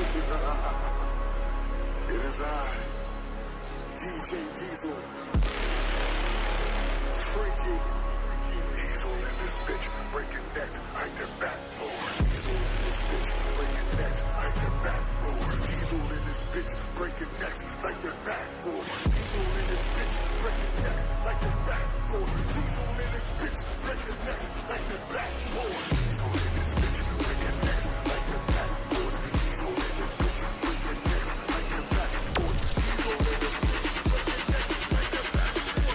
It is I, DJ Diesel, Freaky. Diesel in this bitch, breaking necks like the backboard. Diesel in this bitch, breaking necks like the backboard. Diesel in this bitch, breaking necks like the backboard. Diesel in this bitch, breaking necks like the backboard. Diesel in this bitch, breaking necks like the backboard. Diesel in this bitch, breaking necks like the backboard. Diesel in this bitch, breaking necks like the backboard. Diesel in this bitch, breaking necks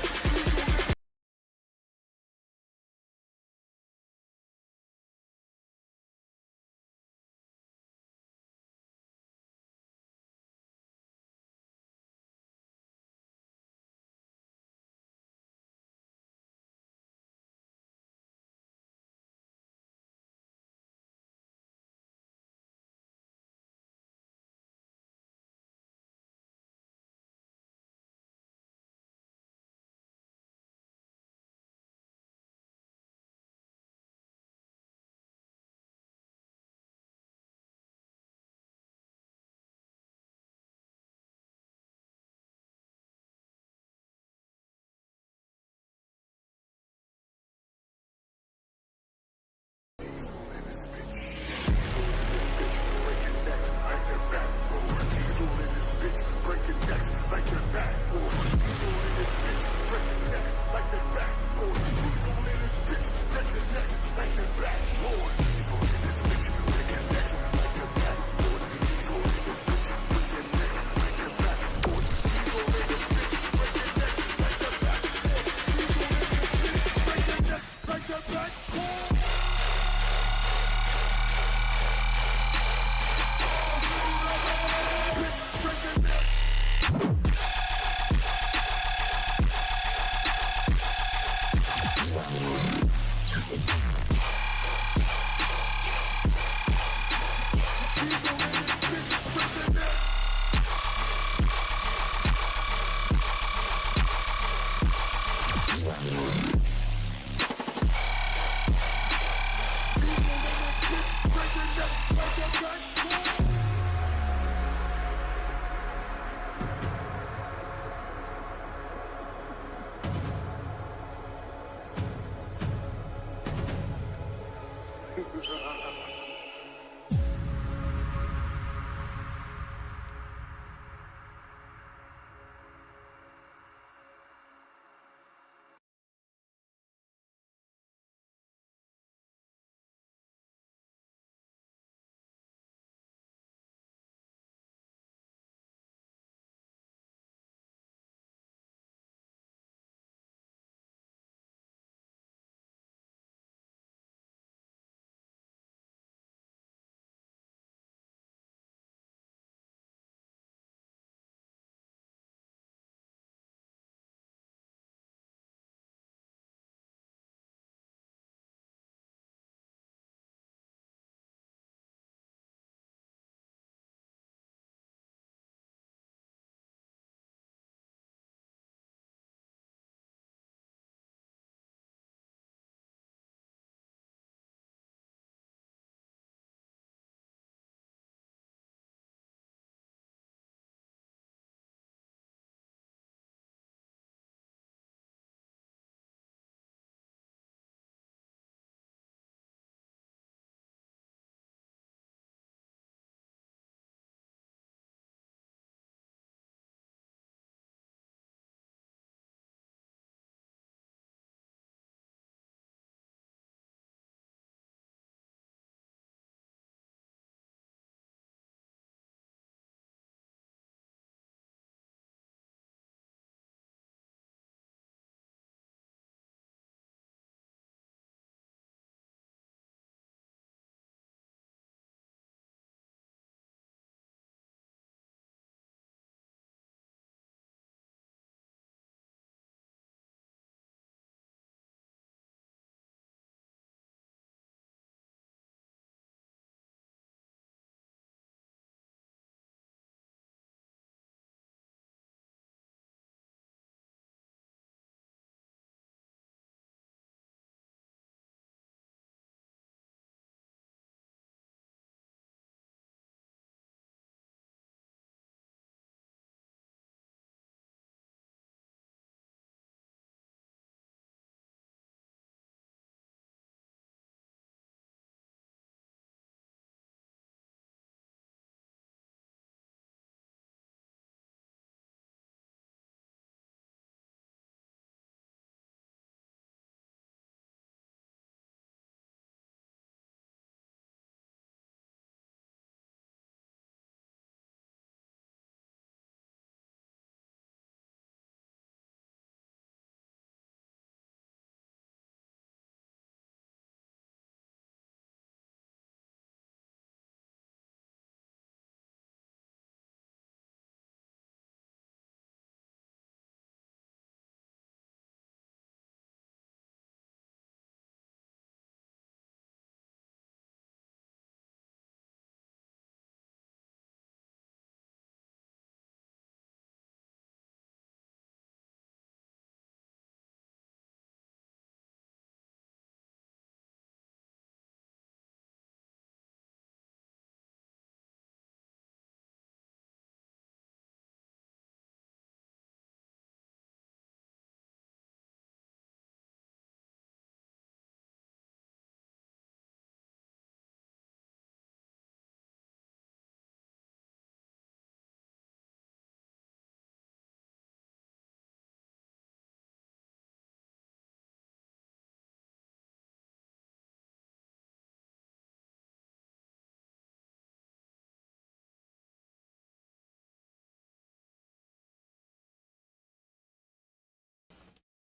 like the backboard. Diesel in this bitch. Breaking necks like the backboard. Diesel in this bitch, breaking necks like the backboard. Diesel in this bitch, breaking necks like the backboard. Diesel in this bitch, breaking necks like the backboard. Diesel in this bitch, breaking necks like the backboard. Diesel in this bitch, breaking necks like the backboard. Diesel in this bitch, breaking necks like the backboard. Diesel in this bitch, breaking necks like the backboard.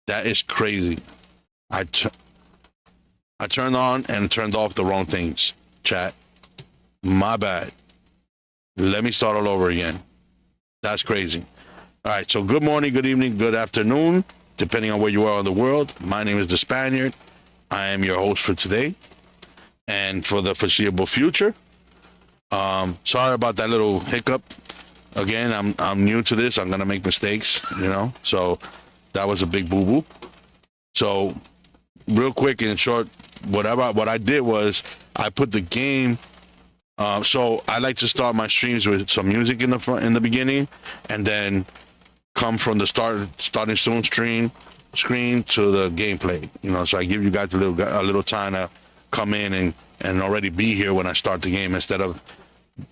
That is crazy. I, t- I turned on and turned off the wrong things. Chat. My bad. Let me start all over again. That's crazy. All right. So good morning, good evening, good afternoon, depending on where you are in the world. My name is the Spaniard. I am your host for today and for the foreseeable future. Sorry about that little hiccup. Again, I'm new to this. I'm gonna make mistakes, So that was a big boo boo. So real quick and short, what I did was I put the game. So I like to start my streams with some music in the front in the beginning, and then come from the starting soon screen to the gameplay. So I give you guys a little time to come in and already be here when I start the game instead of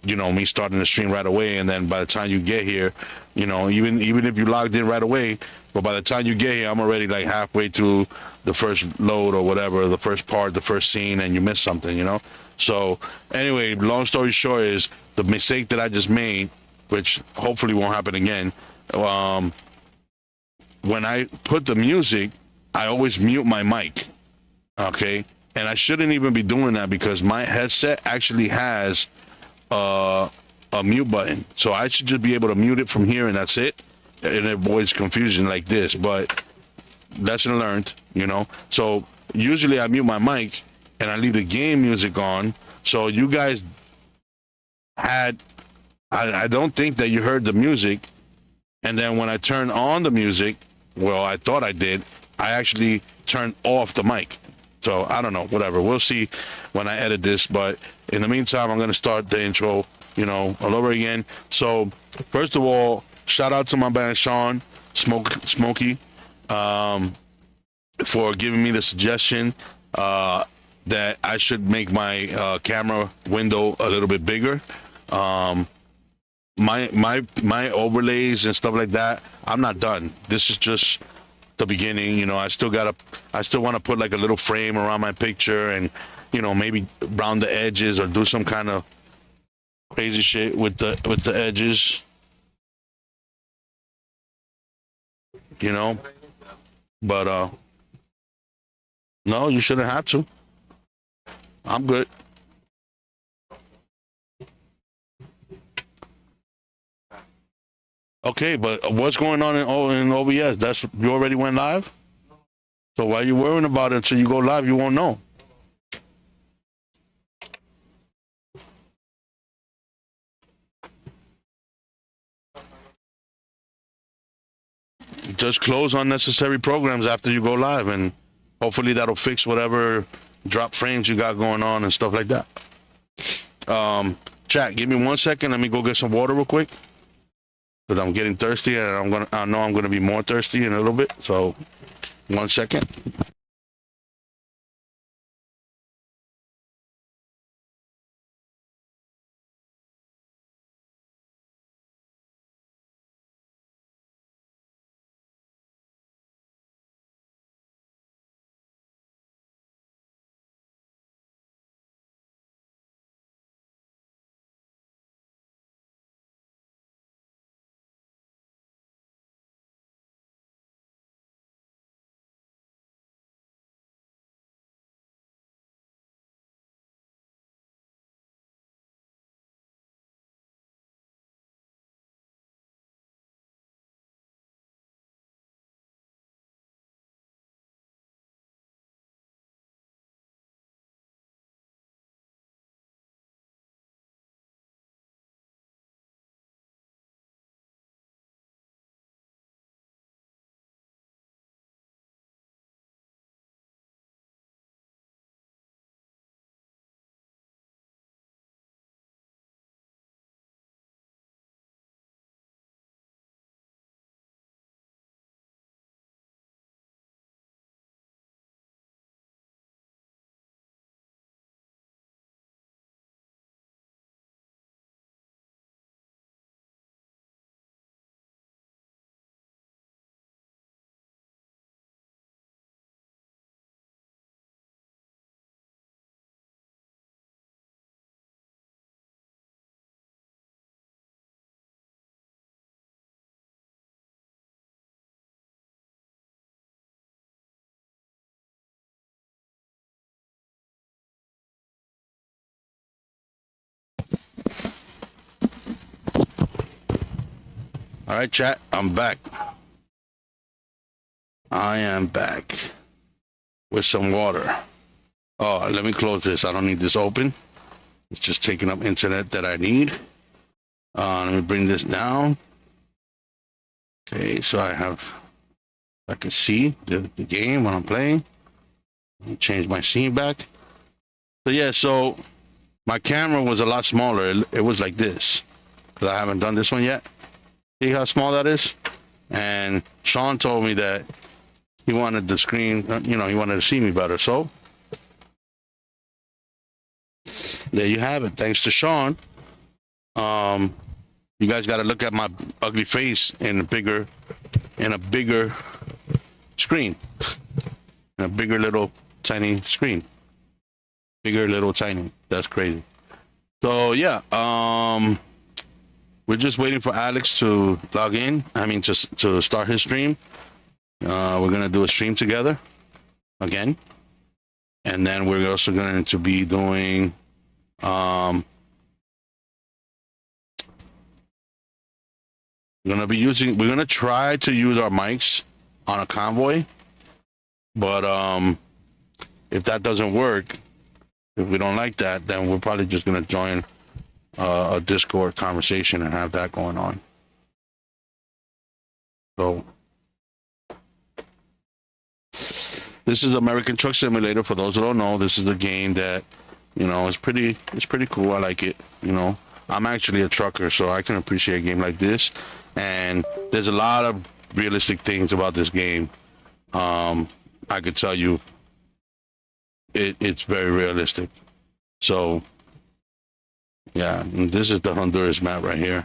me starting the stream right away, and then by the time you get here, even if you logged in right away, but by the time you get here, I'm already like halfway through the first load or whatever, the first part, the first scene, and you miss something. So anyway, long story short is the mistake that I just made, which hopefully won't happen again. Um, when I put the music, I always mute my mic. Okay, and I shouldn't even be doing that because my headset actually has uh, a mute button. So I should just be able to mute it from here and that's it. And it avoids confusion like this. But lesson learned. So usually I mute my mic and I leave the game music on. So you guys had, I don't think that you heard the music. And then when I turned on the music, well, I thought I did, I actually turned off the mic. So I don't know, whatever. We'll see when I edit this. But in the meantime, I'm gonna start the intro, all over again. So first of all, shout out to my man Sean Smokey, um, for giving me the suggestion that I should make my camera window a little bit bigger. Um, my overlays and stuff like that, I'm not done. This is just the beginning. I still want to put like a little frame around my picture and maybe round the edges or do some kind of crazy shit with the edges, you know. But no, you shouldn't have to. I'm good. Okay, but what's going on in OBS? That's you already went live. So why are you worrying about it until you go live? You won't know. Just close unnecessary programs after you go live, and hopefully that'll fix whatever drop frames you got going on and stuff like that. Chat, give me 1 second. Let me go get some water real quick because I'm getting thirsty, and I know I'm gonna be more thirsty in a little bit. So 1 second. All right, chat. I'm back. I am back with some water. Oh, let me close this. I don't need this open. It's just taking up internet that I need. Let me bring this down. Okay, so I can see the game when I'm playing. Let me change my scene back. So yeah, so my camera was a lot smaller. It was like this, because I haven't done this one yet. See how small that is? And Sean told me that he wanted the screen, he wanted to see me better. So there you have it. Thanks to Sean. You guys got to look at my ugly face in a bigger screen, in a bigger little tiny screen. Bigger little tiny. That's crazy. So yeah, we're just waiting for Alex to log in. I mean, just to start his stream. We're gonna do a stream together again, and then we're also going to be doing we're gonna try to use our mics on a convoy, but if that doesn't work, if we don't like that, then we're probably just gonna join a Discord conversation and have that going on. So this is American Truck Simulator. For those who don't know, this is a game that, it's pretty cool. I like it. I'm actually a trucker, so I can appreciate a game like this. And there's a lot of realistic things about this game. I could tell you it's very realistic. So yeah, and this is the Honduras map right here.